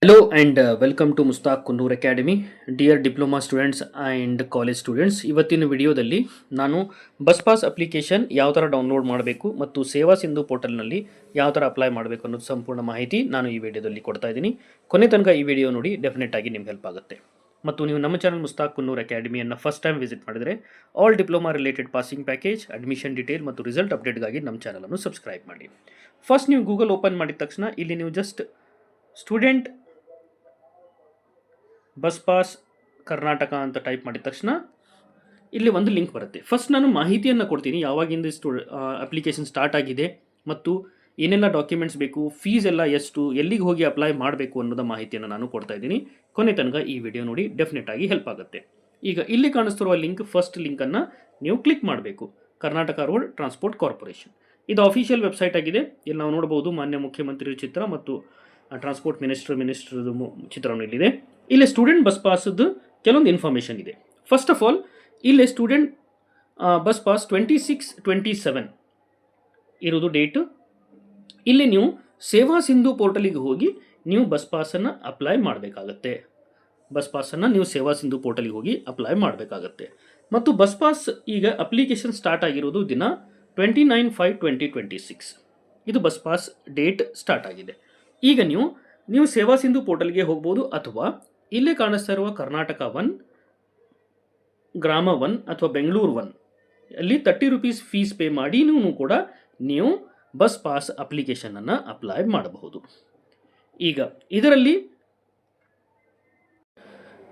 Hello and welcome to Mustaq Kundur Academy. Dear diploma students and college students, ಇವತ್ತಿನ ವಿಡಿಯೋದಲ್ಲಿ ನಾನು bus pass application ಯಾವ ಥರ download ಮಾಡಬೇಕು ಮತ್ತು ಸೇವಾ ಸಿಂಧು ಪೋರ್ಟಲ್ನಲ್ಲಿ ಯಾವ ಥರ ಅಪ್ಲೈ ಮಾಡಬೇಕು ಅನ್ನೋದು ಸಂಪೂರ್ಣ ಮಾಹಿತಿ ನಾನು ಈ ವಿಡಿಯೋದಲ್ಲಿ ಕೊಡ್ತಾ ಇದ್ದೀನಿ. ಕೊನೆ ತನಕ ಈ ವಿಡಿಯೋ ನೋಡಿ, ಡೆಫಿನೆಟ್ ಆಗಿ ನಿಮ್ಗೆ ಹೆಲ್ಪ್ ಆಗುತ್ತೆ. ಮತ್ತು ನೀವು ನಮ್ಮ ಚಾನಲ್ ಮುಸ್ತಾಕ್ ಕುನ್ನೂರ್ ಅಕಾಡೆಮಿಯನ್ನು ಫಸ್ಟ್ ಟೈಮ್ ವಿಸಿಟ್ ಮಾಡಿದರೆ all diploma related passing package, admission detail ಮತ್ತು ರಿಸಲ್ಟ್ ಅಪ್ಡೇಟ್ಗಾಗಿ ನಮ್ಮ ಚಾನಲನ್ನು ಸಬ್ಸ್ಕ್ರೈಬ್ ಮಾಡಿ. ಫಸ್ಟ್ ನೀವು ಗೂಗಲ್ ಓಪನ್ ಮಾಡಿದ ತಕ್ಷಣ ಇಲ್ಲಿ ನೀವು just student bus pass Karnataka ಅಂತ ಟೈಪ್ ಮಾಡಿದ ತಕ್ಷಣ ಇಲ್ಲಿ ಒಂದು ಲಿಂಕ್ ಬರುತ್ತೆ. ಫಸ್ಟ್ ನಾನು ಮಾಹಿತಿಯನ್ನು ಕೊಡ್ತೀನಿ, ಯಾವಾಗಿಂದ ಅಪ್ಲಿಕೇಶನ್ ಸ್ಟಾರ್ಟ್ ಆಗಿದೆ ಮತ್ತು ಏನೆಲ್ಲ ಡಾಕ್ಯುಮೆಂಟ್ಸ್ ಬೇಕು, ಫೀಸ್ ಎಲ್ಲ ಎಷ್ಟು, ಎಲ್ಲಿಗೆ ಹೋಗಿ ಅಪ್ಲೈ ಮಾಡಬೇಕು ಅನ್ನೋದ ಮಾಹಿತಿಯನ್ನು ನಾನು ಕೊಡ್ತಾ ಇದ್ದೀನಿ. ಕೊನೆ ತನಕ ಈ ವಿಡಿಯೋ ನೋಡಿ, ಡೆಫಿನೆಟ್ ಆಗಿ ಹೆಲ್ಪ್ ಆಗುತ್ತೆ. ಈಗ ಇಲ್ಲಿ ಕಾಣಿಸ್ತಿರುವ ಲಿಂಕ್, ಫಸ್ಟ್ ಲಿಂಕನ್ನು ನೀವು ಕ್ಲಿಕ್ ಮಾಡಬೇಕು. ಕರ್ನಾಟಕ ರೋಡ್ ಟ್ರಾನ್ಸ್ಪೋರ್ಟ್ ಕಾರ್ಪೊರೇಷನ್, ಇದು ಅಫಿಷಿಯಲ್ ವೆಬ್ಸೈಟ್ ಆಗಿದೆ. ಇಲ್ಲಿ ನಾವು ನೋಡಬಹುದು ಮಾನ್ಯ ಮುಖ್ಯಮಂತ್ರಿ ಚಿತ್ರ ಮತ್ತು ಟ್ರಾನ್ಸ್ಪೋರ್ಟ್ ಮಿನಿಸ್ಟರ್ದು ಚಿತ್ರವನ್ನು ಇಲ್ಲಿದೆ. ಇಲ್ಲಿ ಸ್ಟೂಡೆಂಟ್ ಬಸ್ ಪಾಸ್ದು ಕೆಲವೊಂದು ಇನ್ಫಾರ್ಮೇಷನ್ ಇದೆ. ಫಸ್ಟ್ ಆಫ್ ಆಲ್ ಇಲ್ಲಿ ಸ್ಟೂಡೆಂಟ್ ಬಸ್ ಪಾಸ್ 26/27 ಇರೋದು ಡೇಟು. ಇಲ್ಲಿ ನೀವು ಸೇವಾ ಸಿಂಧು ಪೋರ್ಟಲಿಗೆ ಹೋಗಿ ನೀವು ಬಸ್ ಪಾಸನ್ನು ಅಪ್ಲೈ ಮಾಡಬೇಕಾಗತ್ತೆ. ಬಸ್ ಪಾಸನ್ನು ನೀವು ಸೇವಾ ಸಿಂಧು ಪೋರ್ಟಲಿಗೆ ಹೋಗಿ ಅಪ್ಲೈ ಮಾಡಬೇಕಾಗತ್ತೆ. ಮತ್ತು ಬಸ್ ಪಾಸ್ ಈಗ ಅಪ್ಲಿಕೇಶನ್ ಸ್ಟಾರ್ಟ್ ಆಗಿರೋದು ದಿನ 29/5/2026. ಇದು ಬಸ್ ಪಾಸ್ ಡೇಟ್ ಸ್ಟಾರ್ಟ್ ಆಗಿದೆ. ಈಗ ನೀವು ಸೇವಾ ಸಿಂಧು ಪೋರ್ಟಲ್ಗೆ ಹೋಗ್ಬೋದು, ಅಥವಾ ಇಲ್ಲೇ ಕಾಣಿಸ್ತಾ ಇರುವ ಕರ್ನಾಟಕ 1, ಗ್ರಾಮ 1 ಅಥವಾ ಬೆಂಗಳೂರು 1 ಅಲ್ಲಿ 30 ರೂಪೀಸ್ ಫೀಸ್ ಪೇ ಮಾಡಿ ಕೂಡ ನೀವು ಬಸ್ ಪಾಸ್ ಅಪ್ಲಿಕೇಶನನ್ನು ಅಪ್ಲೈ ಮಾಡಬಹುದು. ಈಗ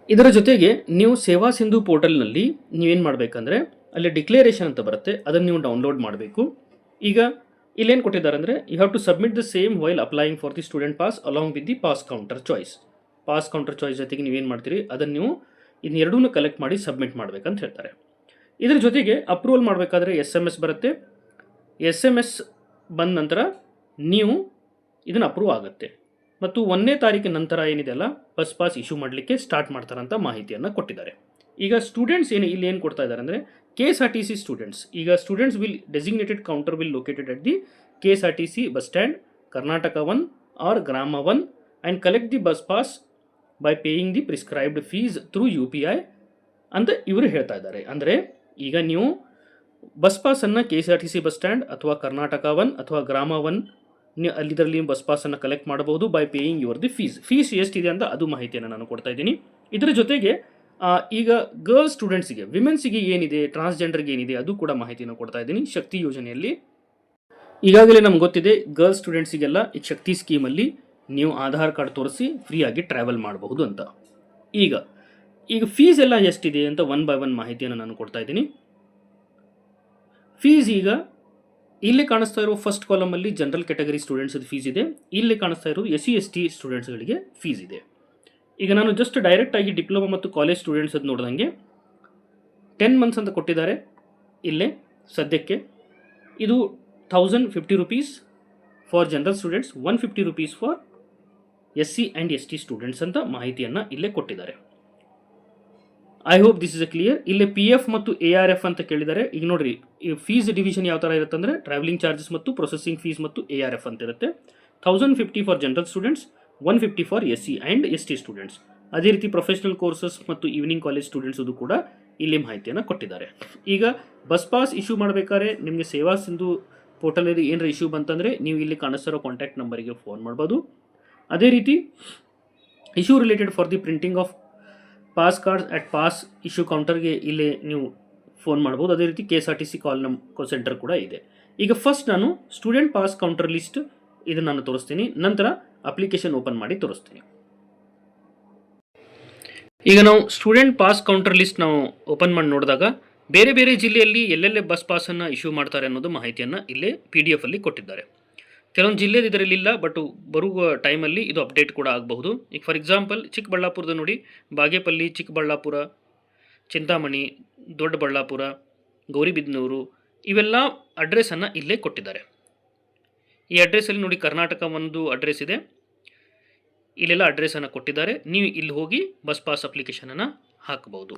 ಇದರ ಜೊತೆಗೆ ನೀವು ಸೇವಾ ಸಿಂಧು ಪೋರ್ಟಲ್ನಲ್ಲಿ ನೀವೇನು ಮಾಡಬೇಕಂದ್ರೆ ಅಲ್ಲಿ ಡಿಕ್ಲೇರೇಷನ್ ಅಂತ ಬರುತ್ತೆ, ಅದನ್ನು ನೀವು ಡೌನ್ಲೋಡ್ ಮಾಡಬೇಕು. ಈಗ ಇಲ್ಲೇನು ಕೊಟ್ಟಿದ್ದಾರೆ ಅಂದರೆ, you have to submit the same while applying for the student pass along with the pass counter choice. Pass counter choice ಜೊತೆಗೆ ನೀವೇನು ಮಾಡ್ತೀರಿ, ಅದನ್ನು ನೀವು ಇನ್ನೆರಡೂ ಕಲೆಕ್ಟ್ ಮಾಡಿ ಸಬ್ಮಿಟ್ ಮಾಡಬೇಕಂತ ಹೇಳ್ತಾರೆ. ಇದರ ಜೊತೆಗೆ ಅಪ್ರೂವಲ್ ಮಾಡಬೇಕಾದ್ರೆ SMS ಬರುತ್ತೆ. SMS ಬಂದ ನಂತರ ನೀವು ಇದನ್ನು ಅಪ್ರೂವ್ ಆಗುತ್ತೆ. ಮತ್ತು 1ನೇ ತಾರೀಕಿನ ನಂತರ ಏನಿದೆಯಲ್ಲ, ಬಸ್ ಪಾಸ್ ಇಶ್ಯೂ ಮಾಡಲಿಕ್ಕೆ ಸ್ಟಾರ್ಟ್ ಮಾಡ್ತಾರಂತ ಮಾಹಿತಿಯನ್ನು ಕೊಟ್ಟಿದ್ದಾರೆ. ಈಗ ಸ್ಟೂಡೆಂಟ್ಸ್ ಇಲ್ಲಿ ಏನು ಕೊಡ್ತಾ ಇದ್ದಾರೆ ಅಂದರೆ, KSRTC ಸ್ಟೂಡೆಂಟ್ಸ್, ಈಗ students will designated counter will located at the KSRTC bus stand Karnataka 1 or Grama 1 and collect the bus pass by paying the prescribed fees through UPI ಅಂತ ಇವರು ಹೇಳ್ತಾ ಇದ್ದಾರೆ. ಅಂದರೆ ಈಗ ನೀವು ಬಸ್ ಪಾಸನ್ನು KSRTC ಬಸ್ ಸ್ಟ್ಯಾಂಡ್ ಅಥವಾ ಕರ್ನಾಟಕ 1 ಅಥವಾ ಗ್ರಾಮ 1 ಇದರಲ್ಲಿ ಬಸ್ ಪಾಸನ್ನು ಕಲೆಕ್ಟ್ ಮಾಡಬಹುದು by paying your the fees ಎಷ್ಟಿದೆ ಅಂತ ಅದು ಮಾಹಿತಿಯನ್ನು ನಾನು ಕೊಡ್ತಾ ಇದ್ದೀನಿ. ಇದರ ಜೊತೆಗೆ ಈಗ ಗರ್ಲ್ಸ್ ಸ್ಟೂಡೆಂಟ್ಸಿಗೆ, ವಿಮೆನ್ಸಿಗೆ ಏನಿದೆ, ಟ್ರಾನ್ಸ್ಜೆಂಡರ್ಗೆ ಏನಿದೆ ಅದು ಕೂಡ ಮಾಹಿತಿಯನ್ನು ಕೊಡ್ತಾ ಇದ್ದೀನಿ. ಶಕ್ತಿ ಯೋಜನೆಯಲ್ಲಿ ಈಗಾಗಲೇ ನಮ್ಗೆ ಗೊತ್ತಿದೆ, ಗರ್ಲ್ಸ್ ಸ್ಟೂಡೆಂಟ್ಸಿಗೆಲ್ಲ ಈ ಶಕ್ತಿ ಸ್ಕೀಮಲ್ಲಿ ನೀವು ಆಧಾರ್ ಕಾರ್ಡ್ ತೋರಿಸಿ ಫ್ರೀಯಾಗಿ ಟ್ರಾವೆಲ್ ಮಾಡಬಹುದು ಅಂತ. ಈಗ ಫೀಸ್ ಎಲ್ಲ ಎಷ್ಟಿದೆ ಅಂತ 1 by 1 ಮಾಹಿತಿಯನ್ನು ನಾನು ಕೊಡ್ತಾ ಇದ್ದೀನಿ. ಫೀಸ್ ಈಗ ಇಲ್ಲಿ ಕಾಣಿಸ್ತಾ ಇರೋ ಫಸ್ಟ್ ಕಾಲಮಲ್ಲಿ ಜನರಲ್ ಕ್ಯಾಟಗರಿ ಸ್ಟೂಡೆಂಟ್ಸ್ದು ಫೀಸ್ ಇದೆ. ಇಲ್ಲಿ ಕಾಣಿಸ್ತಾ ಇರೋ SC/ST ಸ್ಟೂಡೆಂಟ್ಸ್ಗಳಿಗೆ ಫೀಸ್ ಇದೆ. ಈಗ ನಾನು ಜಸ್ಟ್ ಡೈರೆಕ್ಟಾಗಿ ಡಿಪ್ಲೊಮಾ ಮತ್ತು ಕಾಲೇಜ್ ಸ್ಟೂಡೆಂಟ್ಸ್ ಅದು ನೋಡಿದಂಗೆ 10 ಮಂತ್ಸ್ ಅಂತ ಕೊಟ್ಟಿದ್ದಾರೆ. ಇಲ್ಲೇ ಸದ್ಯಕ್ಕೆ ಇದು 1050 rupees for general students, 150 rupees for SC and ST students ಅಂತ ಮಾಹಿತಿಯನ್ನು ಇಲ್ಲೇ ಕೊಟ್ಟಿದ್ದಾರೆ. I hope this is clear. ಇಲ್ಲೇ PF ಮತ್ತು ARF ಅಂತ ಕೇಳಿದ್ದಾರೆ. ಈಗ ನೋಡ್ರಿ, ಈ ಫೀಸ್ ಡಿವಿಷನ್ ಯಾವ ಥರ ಇರುತ್ತೆ ಅಂದರೆ, ಟ್ರಾವೆಲಿಂಗ್ ಚಾರ್ಜಸ್ ಮತ್ತು ಪ್ರೊಸೆಸಿಂಗ್ ಫೀಸ್ ಮತ್ತು ARF ಅಂತ ಇರುತ್ತೆ. 1050 for general students, 150 for SC and ST students. ಅದೇ ರೀತಿ ಪ್ರೊಫೆಷನಲ್ ಕೋರ್ಸಸ್ ಮತ್ತು ಈವ್ನಿಂಗ್ ಕಾಲೇಜ್ ಸ್ಟೂಡೆಂಟ್ಸ್ ಅದು ಕೂಡ ಇಲ್ಲಿ ಮಾಹಿತಿಯನ್ನು ಕೊಟ್ಟಿದ್ದಾರೆ. ಈಗ ಬಸ್ ಪಾಸ್ ಇಶ್ಯೂ ಮಾಡಬೇಕಾದ್ರೆ ನಿಮಗೆ ಸೇವಾ ಸಿಂಧು ಪೋರ್ಟಲಲ್ಲಿ ಏನರ ಇಶ್ಯೂ ಬಂತಂದರೆ ನೀವು ಇಲ್ಲಿ ಕಾಣಿಸ್ತಿರೋ ಕಾಂಟ್ಯಾಕ್ಟ್ ನಂಬರಿಗೆ ಫೋನ್ ಮಾಡ್ಬೋದು. ಅದೇ ರೀತಿ issue related for the printing of pass cards at pass issue ಕೌಂಟರ್ಗೆ ಇಲ್ಲಿ ನೀವು ಫೋನ್ ಮಾಡ್ಬೋದು. ಅದೇ ರೀತಿ KSRTC ಕಾಲ್ ಸೆಂಟರ್ ಕೂಡ ಇದೆ. ಈಗ ಫಸ್ಟ್ ನಾನು ಸ್ಟೂಡೆಂಟ್ ಪಾಸ್ ಕೌಂಟರ್ ಲಿಸ್ಟ್ ಇದನ್ನು ನಾನು ತೋರಿಸ್ತೀನಿ, ನಂತರ ಅಪ್ಲಿಕೇಶನ್ ಓಪನ್ ಮಾಡಿ ತೋರಿಸ್ತೀನಿ. ಈಗ ನಾವು ಸ್ಟೂಡೆಂಟ್ ಪಾಸ್ ಕೌಂಟರ್ ಲಿಸ್ಟ್ ನಾವು ಓಪನ್ ಮಾಡಿ ನೋಡಿದಾಗ ಬೇರೆ ಬೇರೆ ಜಿಲ್ಲೆಯಲ್ಲಿ ಎಲ್ಲೆಲ್ಲೇ ಬಸ್ ಪಾಸನ್ನು ಇಶ್ಯೂ ಮಾಡ್ತಾರೆ ಅನ್ನೋದು ಮಾಹಿತಿಯನ್ನು ಇಲ್ಲೇ PDF ಅಲ್ಲಿ ಕೊಟ್ಟಿದ್ದಾರೆ. ಕೆಲವೊಂದು ಜಿಲ್ಲೆದು ಇದರಲ್ಲಿಲ್ಲ, ಬಟ್ ಬರುವ ಟೈಮಲ್ಲಿ ಇದು ಅಪ್ಡೇಟ್ ಕೂಡ ಆಗಬಹುದು. ಈಗ ಫಾರ್ ಎಕ್ಸಾಂಪಲ್ ಚಿಕ್ಕಬಳ್ಳಾಪುರದ ನೋಡಿ, ಬಾಗೇಪಲ್ಲಿ, ಚಿಕ್ಕಬಳ್ಳಾಪುರ, ಚಿಂತಾಮಣಿ, ದೊಡ್ಡಬಳ್ಳಾಪುರ, ಗೌರಿಬಿದನೂರು ಇವೆಲ್ಲ ಅಡ್ರೆಸ್ಸನ್ನು ಇಲ್ಲೇ ಕೊಟ್ಟಿದ್ದಾರೆ. ಈ ಅಡ್ರೆಸ್ಸಲ್ಲಿ ನೋಡಿ ಕರ್ನಾಟಕ ಒಂದು ಅಡ್ರೆಸ್ ಇದೆ, ಇಲ್ಲೆಲ್ಲ ಅಡ್ರೆಸ್ಸನ್ನು ಕೊಟ್ಟಿದ್ದಾರೆ. ನೀವು ಇಲ್ಲಿ ಹೋಗಿ ಬಸ್ ಪಾಸ್ ಅಪ್ಲಿಕೇಶನನ್ನು ಹಾಕಬಹುದು.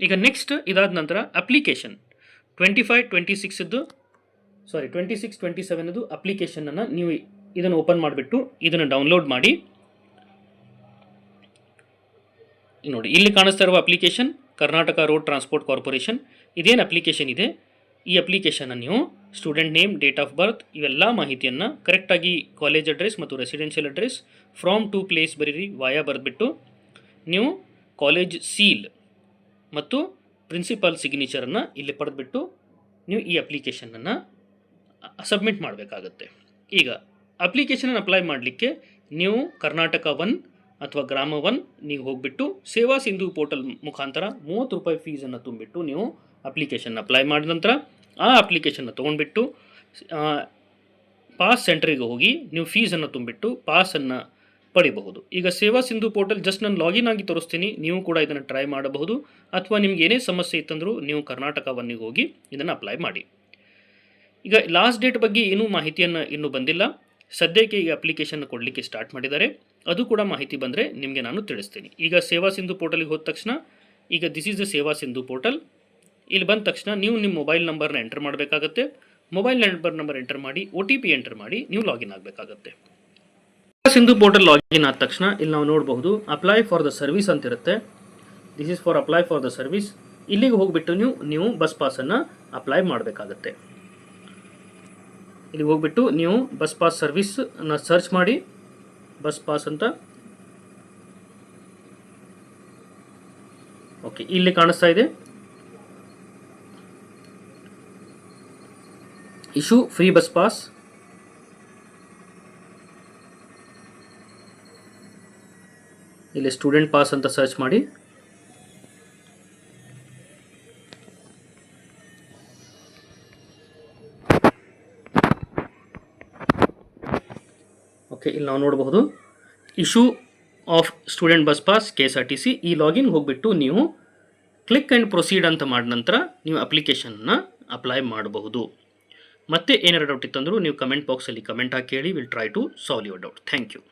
ಈಗ ನೆಕ್ಸ್ಟ್ ಇದಾದ ನಂತರ ಅಪ್ಲಿಕೇಶನ್ 26/27 ಅಪ್ಲಿಕೇಶನನ್ನು ನೀವು ಇದನ್ನು ಓಪನ್ ಮಾಡಿಬಿಟ್ಟು ಇದನ್ನು ಡೌನ್ಲೋಡ್ ಮಾಡಿ ನೋಡಿ ಇಲ್ಲಿ ಕಾಣಿಸ್ತಾ ಇರುವ application Karnataka road transport corporation. ಇದೇನು ಅಪ್ಲಿಕೇಶನ್ ಇದೆ, ಈ ಅಪ್ಲಿಕೇಶನ್ನ ನೀವು student name, date of birth ಇವೆಲ್ಲ ಮಾಹಿತಿಯನ್ನು ಕರೆಕ್ಟಾಗಿ ಕಾಲೇಜ್ ಅಡ್ರೆಸ್ ಮತ್ತು residential address from to place ಬರೀರಿ ವಾಯ ಬರೆದ್ಬಿಟ್ಟು ನೀವು ಕಾಲೇಜ್ ಸೀಲ್ ಮತ್ತು ಪ್ರಿನ್ಸಿಪಾಲ್ ಸಿಗ್ನೇಚರನ್ನು ಇಲ್ಲಿ ಪಡೆದುಬಿಟ್ಟು ನೀವು ಈ ಅಪ್ಲಿಕೇಶನನ್ನು ಸಬ್ಮಿಟ್ ಮಾಡಬೇಕಾಗತ್ತೆ. ಈಗ ಅಪ್ಲಿಕೇಶನನ್ನು ಅಪ್ಲೈ ಮಾಡಲಿಕ್ಕೆ ನೀವು ಕರ್ನಾಟಕ 1 ಅಥವಾ ಗ್ರಾಮ 1 ನೀವು ಹೋಗಿಬಿಟ್ಟು ಸೇವಾ ಸಿಂಧು ಪೋರ್ಟಲ್ ಮುಖಾಂತರ 30 ರೂಪಾಯಿ ಫೀಸನ್ನು ತುಂಬಿಟ್ಟು ನೀವು ಅಪ್ಲಿಕೇಶನ್ ಅಪ್ಲೈ ಮಾಡಿದ ನಂತರ ಆ ಅಪ್ಲಿಕೇಶನ್ನ ತೊಗೊಂಡ್ಬಿಟ್ಟು ಪಾಸ್ ಸೆಂಟ್ರಿಗೆ ಹೋಗಿ ನೀವು ಫೀಸನ್ನು ತುಂಬಿಟ್ಟು ಪಾಸನ್ನು ಪಡಿಬಹುದು. ಈಗ ಸೇವಾ ಸಿಂಧು ಪೋರ್ಟಲ್ ಜಸ್ಟ್ ನಾನು ಲಾಗಿನ್ ಆಗಿ ತೋರಿಸ್ತೀನಿ, ನೀವು ಕೂಡ ಇದನ್ನು ಟ್ರೈ ಮಾಡಬಹುದು. ಅಥವಾ ನಿಮ್ಗೆ ಏನೇ ಸಮಸ್ಯೆ ಇತ್ತಂದರೂ ನೀವು ಕರ್ನಾಟಕ 1ಗೆ ಹೋಗಿ ಇದನ್ನು ಅಪ್ಲೈ ಮಾಡಿ. ಈಗ ಲಾಸ್ಟ್ ಡೇಟ್ ಬಗ್ಗೆ ಏನೂ ಮಾಹಿತಿಯನ್ನು ಇನ್ನೂ ಬಂದಿಲ್ಲ. ಸದ್ಯಕ್ಕೆ ಈ ಅಪ್ಲಿಕೇಶನ್ ಕೊಡಲಿಕ್ಕೆ ಸ್ಟಾರ್ಟ್ ಮಾಡಿದ್ದಾರೆ. ಅದು ಕೂಡ ಮಾಹಿತಿ ಬಂದರೆ ನಿಮಗೆ ನಾನು ತಿಳಿಸ್ತೀನಿ. ಈಗ ಸೇವಾ ಸಿಂಧು ಪೋರ್ಟಲ್ಗೆ ಹೋದ ತಕ್ಷಣ ಈಗ ದಿಸ್ ಈಸ್ ದ ಸೇವಾ ಸಿಂಧು ಪೋರ್ಟಲ್. ಇಲ್ಲಿ ಬಂದ ತಕ್ಷಣ ನೀವು ನಿಮ್ಮ ಮೊಬೈಲ್ ನಂಬರ್ನ ಎಂಟರ್ ಮಾಡಬೇಕಾಗತ್ತೆ. ಮೊಬೈಲ್ ನಂಬರ್ ಎಂಟರ್ ಮಾಡಿ OTP ಎಂಟರ್ ಮಾಡಿ ನೀವು ಲಾಗಿನ್ ಆಗಬೇಕಾಗತ್ತೆ. ಸೇವಾ ಸಿಂಧು ಪೋರ್ಟಲ್ ಲಾಗಿನ್ ಆದ ತಕ್ಷಣ ಇಲ್ಲಿ ನಾವು ನೋಡಬಹುದು ಅಪ್ಲೈ ಫಾರ್ ದ ಸರ್ವಿಸ್ ಅಂತ ಇರುತ್ತೆ. This is for apply for the service. ಇಲ್ಲಿಗೆ ಹೋಗಿಬಿಟ್ಟು ನೀವು ಬಸ್ ಪಾಸನ್ನು ಅಪ್ಲೈ ಮಾಡಬೇಕಾಗತ್ತೆ. ಇಲ್ಲಿ ಹೋಗ್ಬಿಟ್ಟು ನೀವು ಬಸ್ ಪಾಸ್ ಸರ್ವಿಸನ್ನು ಸರ್ಚ್ ಮಾಡಿ ಬಸ್ ಪಾಸ್ ಅಂತ. ಓಕೆ, ಇಲ್ಲಿ ಕಾಣಿಸ್ತಾ ಇದೆ ಇಶ್ಯೂ ಫ್ರೀ ಬಸ್ ಪಾಸ್. ಇಲ್ಲಿ ಸ್ಟೂಡೆಂಟ್ ಪಾಸ್ ಅಂತ ಸರ್ಚ್ ಮಾಡಿ. ಓಕೆ, ಇಲ್ಲಿ ನಾವು ನೋಡಬಹುದು issue of student bus pass KSRTC. ಈ ಲಾಗಿನ್ ಹೋಗಿಬಿಟ್ಟು ನೀವು ಕ್ಲಿಕ್ ಆ್ಯಂಡ್ ಪ್ರೊಸೀಡ್ ಅಂತ ಮಾಡಿದ ನಂತರ ನೀವು ಅಪ್ಲಿಕೇಶನ್ನ ಅಪ್ಲೈ ಮಾಡಬಹುದು. ಮತ್ತೆ ಏನಾರು ಡೌಟ್ ಇತ್ತಂದರೂ ನೀವು ಕಮೆಂಟ್ ಬಾಕ್ಸಲ್ಲಿ ಕಮೆಂಟ್ ಹಾಕಿ ಹೇಳಿ. Will try to solve your doubt. Thank you.